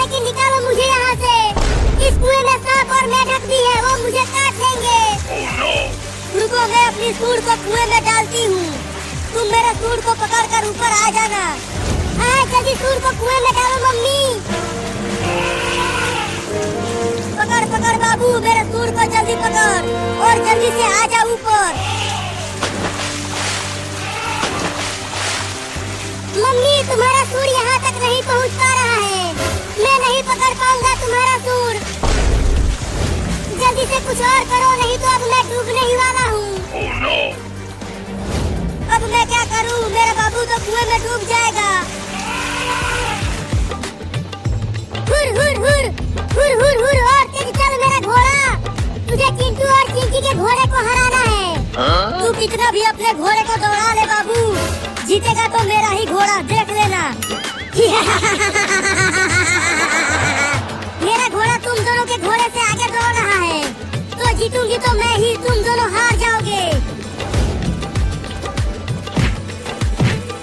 लेकिन निकालो मुझे यहाँ से। इस कुएं में सांप और मेंढक भी है, वो मुझे काट लेंगे। रुको, मैं अपनी सूंड को कुएं में डालती हूँ। तुम मेरे सूंड को पकड़कर ऊपर आ जाना। हाँ, जल्दी सूंड को कुएं में डालो मम्मी। पकड़ पकड़ बाबू, मेरे सूंड को जल्दी पकड़ और जल्दी से आ जा ऊपर। मम्मी, तुम्हारा सूंड यहाँ तक नहीं पहुँच पा रहा है। मैं नहीं पकड़ पाऊंगा तुम्हारा सूंड। जल्दी से कुछ और करो, नहीं तो अब मैं डूबने ही वाला हूँ। अब मैं क्या करूँ? मेरा बाबू तो कुएं में डूब जाएगा। हुर हुर हुर हुर हुर हुर और तेज चल मेरा घोड़ा। तुझे चिंटू और चिंकी के घोड़े को हराना है। तू कितना भी अपने घोड़े को दौड़ा ले बाबू, जीतेगा तो मेरा ही घोड़ा, देख लेना। मेरा घोड़ा तुम दोनों के घोड़े से आगे दौड़ रहा है, तो जीतूंगी तो मैं ही, तुम दोनों हार जाओगे।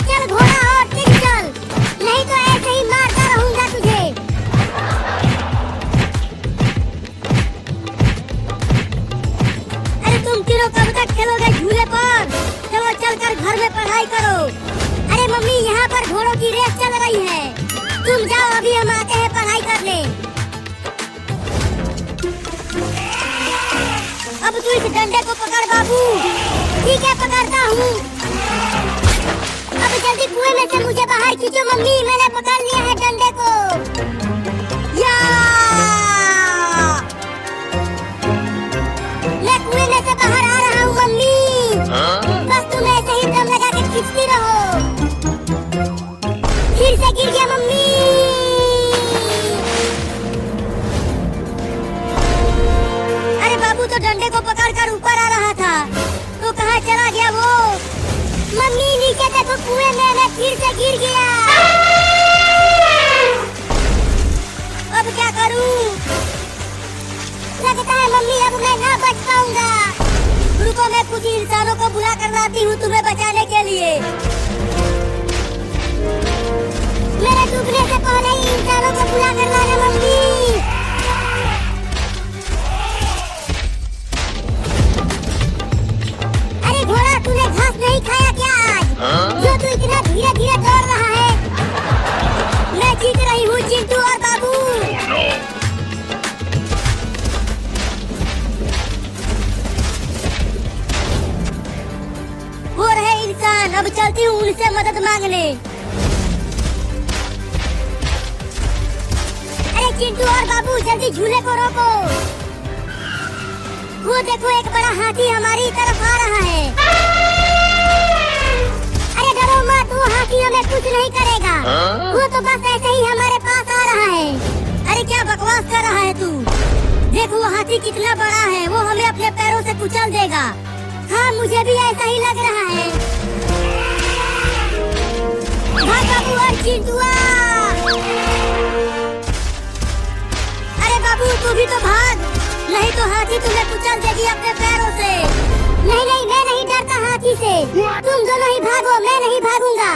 चल घोड़ा और तेज चल, नहीं तो ऐसे ही मारता रहूंगा तुझे। अरे तुम तीनों कब तक खेलोगे झूले पर? चलो चलकर घर में पढ़ाई करो। अरे मम्मी, यहाँ पर घोड़ों की रेस चल रही है। तुम जाओ, अभी हम आते हैं पढ़ाई करने। अब तू इस डंडे को पकड़ बाबू। ठीक है, पकड़ता हूँ। अब जल्दी कुएं में से मुझे बाहर खींचो मम्मी, मैंने पकड़ लिया है डंडे को। या! मैं कुएं में से बाहर आ रहा हूँ मम्मी। बस तुम ऐसे ही दम लगा के खींचती रहो। फिर से गिर गया मम्मी। अरे बाबू तो डंडे को पकड़कर ऊपर आ रहा था, तो कहाँ चला गया वो? मम्मी नीचे देखो, कुएं में मैं फिर से गिर गया। अब क्या करूं? लगता है मम्मी अब मैं ना बच पाऊंगा। रुको, मैं कुछ इंसानों को बुला कर लाती हूँ तुम्हें बचाने के लिए। मेरे डूबने से पहले ही इंसानों को बुला कर लाना मम्मी। अरे घोड़ा, तूने घास नहीं खाया क्या आज? जो तू इतना धीरे धीरे दौड़ रहा है। मैं जीत रही हूँ चिंटू और बाबू। वो रहे इंसान, अब चलती हूँ उनसे मदद मांगने। अरे चिंटू और बाबू, जल्दी झूले को रोको। वो देखो, एक बड़ा हाथी हमारी तरफ आ रहा है। अरे डरो मत, वो हाथी हमें कुछ नहीं करेगा। वो तो बस ऐसे ही हमारे पास आ रहा है। अरे क्या बकवास कर रहा है तू? देखो वो हाथी कितना बड़ा है, वो हमें अपने पैरों से कुचल देगा। हाँ, मुझे भी ऐसा ही लग रहा है। भाग बाबू और चिंटुआ। अरे बाबू, तू भी तो भाग, नहीं तो हाथी तुम्हें कुचल देगी अपने पैरों से। नहीं नहीं, मैं नहीं डरता हाथी से। तुम दोनों ही भागो, मैं नहीं भागूंगा।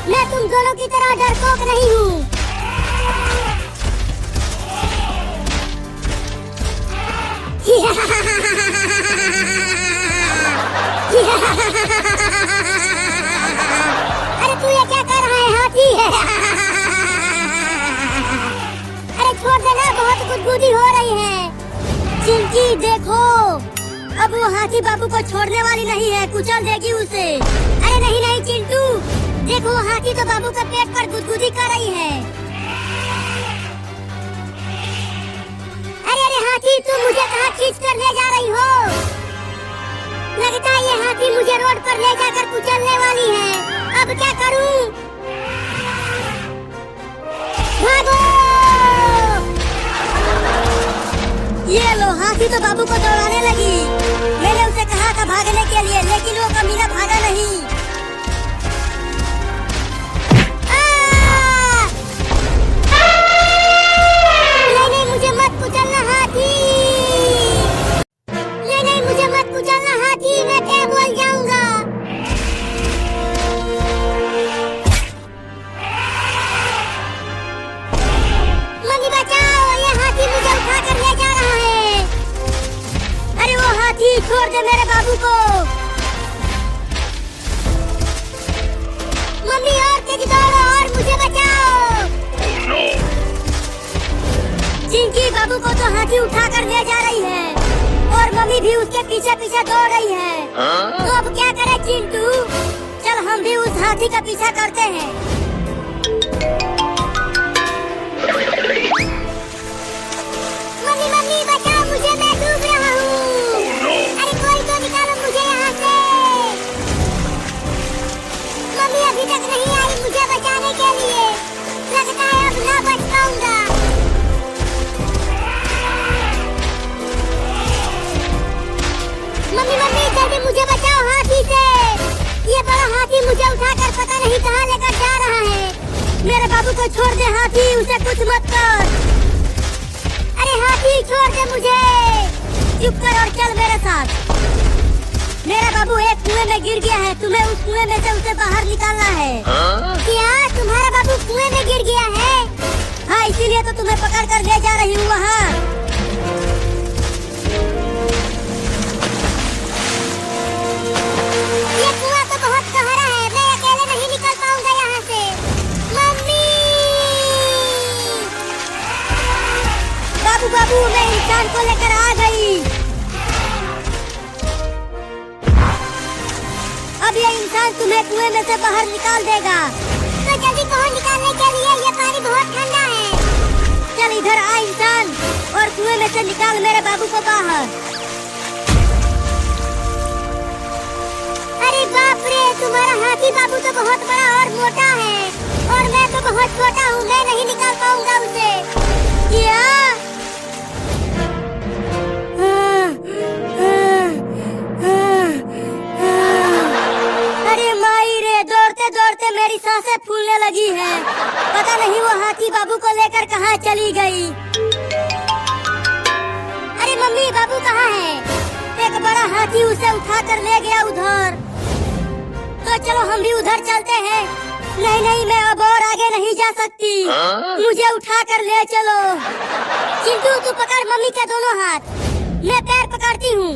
मैं तुम दोनों की तरह डरपोक नहीं हूँ। अरे तू ये क्या कर रहा है हाथी? अरे छोड़ देना, बहुत गुदगुदी हो रही है। चिंकी देखो, अब वो हाथी बाबू को छोड़ने वाली नहीं है, कुचल देगी उसे। अरे नहीं नहीं चिंटू, देखो वो हाथी तो बाबू के पेट पर गुदगुदी कर रही है। अरे अरे हाथी, तुम मुझे कहाँ खींच कर ले जा रही हो? लगता है ये हाथी मुझे रोड पर ले जाकर कुचलने वाली है। अब क्या करूं? भागो! ये लो, हाथी तो बाबू को दौड़ाने लगी। मैंने उसे कहा था भागने के लिए, लेकिन वो कमीना भागा नहीं। नहीं नहीं, मुझे मत कुचलना हाथी। नहीं नहीं, मुझे मत कुचलना हाथी, मैं क्या बोल जाऊंगा। हाथी छोड़ दे मेरे बाबू को। मम्मी और तेज दौड़ो और मुझे बचाओ। चिंकी बाबू को तो हाथी उठाकर ले जा रही है और मम्मी भी उसके पीछे पीछे दौड़ रही है। तो अब क्या करे चिंटू, चल हम भी उस हाथी का पीछा करते हैं। मम्मी मम्मी बचाओ मुझे, मैं डूब रहा हूँ। अरे कोई तो निकालो मुझे यहाँ से। मम्मी अभी तक नहीं आई मुझे बचाने के लिए, लगता है अब ना बच पाऊंगा। मम्मी मम्मी जल्दी मुझे बचाओ हाथी से। ये बड़ा हाथी मुझे उठाकर पता नहीं कहाँ लेकर जा रहा है। मेरे बाबू को छोड़ दे हाथी, उसे कुछ मत कर। अरे हाथी छोड़ दे मुझे, चुप कर और चल मेरे साथ। मेरा बाबू एक कुएं में गिर गया है, तुम्हें उस कुएं में से उसे बाहर निकालना है। क्या तुम्हारा बाबू कुएं में गिर गया है? हाँ इसीलिए तो तुम्हें पकड़ कर ले जा रही हूँ वहाँ। ये कुआं तो बहुत गहरा है, मैं अकेले नहीं निकल पाऊंगा यहाँ से। मम्मी बाबू बाबू मैं इंसान को लेकर आ गई। अब ये इंसान तुम्हें कुएं में से बाहर निकाल देगा। तो जल्दी कहो निकालने के लिए, ये पानी बहुत ठंडा है। चल इधर आ इंसान और कुएं में से निकाल मेरे बाबू को बाहर। अरे बाप रे, तुम्हारा हाथी बाबू तो बहुत बड़ा और मोटा है और मैं तो बहुत छोटा हूँ, मैं नहीं निकाल पाऊंगा उसे। क्या? अरे माई रे, दौड़ते दौड़ते मेरी सांसें फूलने लगी है। पता नहीं वो हाथी बाबू को लेकर कहाँ चली गई। अरे मम्मी बाबू कहाँ है? एक बड़ा हाथी उसे उठाकर ले गया उधर। तो चलो हम भी उधर चलते हैं। नहीं नहीं मैं अब और आगे नहीं जा सकती, मुझे उठाकर ले चलो। चिंटू तू पकड़ मम्मी के दोनों हाथ, मैं पैर पकड़ती हूँ।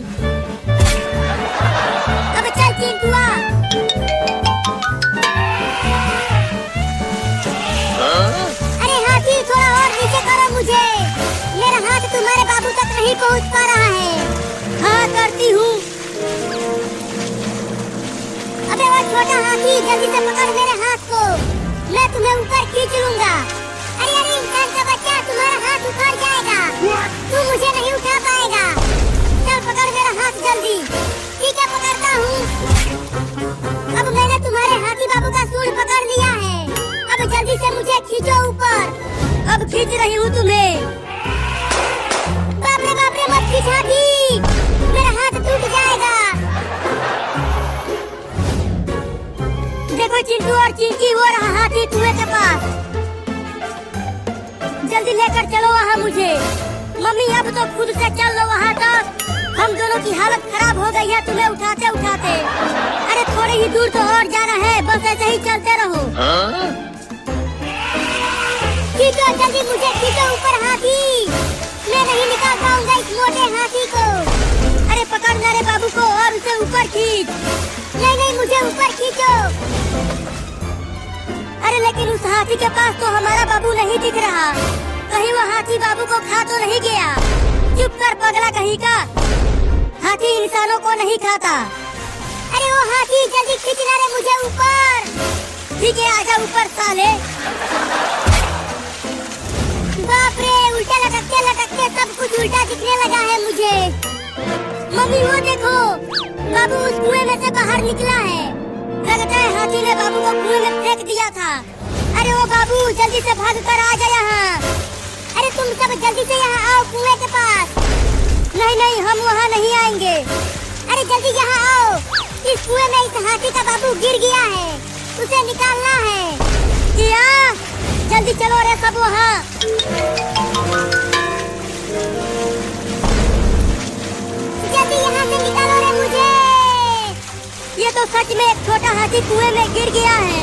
अब चल चिंटू आ। अरे हाथी थोड़ा और नीचे करो मुझे, मेरा हाथ तुम्हारे बाबू तक नहीं पहुँच पा रहा है। हाँ करती हूँ। अबे वो छोटा हाथी जल्दी से पकड़ मेरे हाथ को, मैं तुम्हें ऊपर खींच लूंगा। अरे अरे इंसान का बच्चा, तुम्हारा हाथ उखड़ जाएगा, तू मुझे नहीं उठा पाएगा। चल पकड़ मेरा हाथ जल्दी। ठीक है पकड़ता हूँ। अब मैंने तुम्हारे हाथी बाबू का सूंड पकड़ लिया है, अब जल्दी से मुझे खींचो ऊपर। अब खींच रही हूँ तुम्हें। बाप रे मत खींच हाथी, मेरा हाथ टूट जाएगा। देखो चिंटू और चिंकी वो रहा हाथी कुएं के पास, जल्दी लेकर चलो वहाँ मुझे। मम्मी अब तो खुद से चल लो वहाँ तक, हम दोनों की हालत खराब हो गई है तुम्हें उठाते उठाते। अरे थोड़ी ही दूर तो और जाना है, बस ऐसे ही चलते रहो। खींचो जल्दी मुझे, खींचो ऊपर हाथी, मैं नहीं निकाल पाऊंगा इस मोटे हाथी को। अरे पकड़ मेरे बाबू को और उसे ऊपर खींच। नहीं नहीं मुझे ऊपर खींचो। अरे लेकिन उस हाथी के पास तो हमारा बाबू नहीं दिख रहा, कहीं वो हाथी बाबू को खा तो नहीं गया। चुप कर पगला कहीं का, हाथी इंसानों को नहीं खाता। अरे वो हाथी जल्दी खींचना रे मुझे ऊपर। ठीक है आजा ऊपर साले। बाप रे उल्टा लटकते सब कुछ उल्टा दिखने लगा है मुझे। मम्मी वो देखो बाबू उस कुएं में से बाहर निकला है, लगता है हाथी ने बाबू को कुएं में फेंक दिया था। अरे वो बाबू जल्दी से भाग कर आ जा यहाँ। अरे तुम सब जल्दी से यहाँ आओ कुएं के पास। नहीं नहीं हम वहाँ नहीं आएंगे। अरे जल्दी यहाँ आओ, इस कुएं में इस हाथी का बाबू गिर गया है, उसे निकालना है। क्या? जल्दी चलो रे सब वहाँ। जल्दी यहाँ से निकालो रे मुझे। ये तो सच में एक छोटा हाथी कुएं में गिर गया है।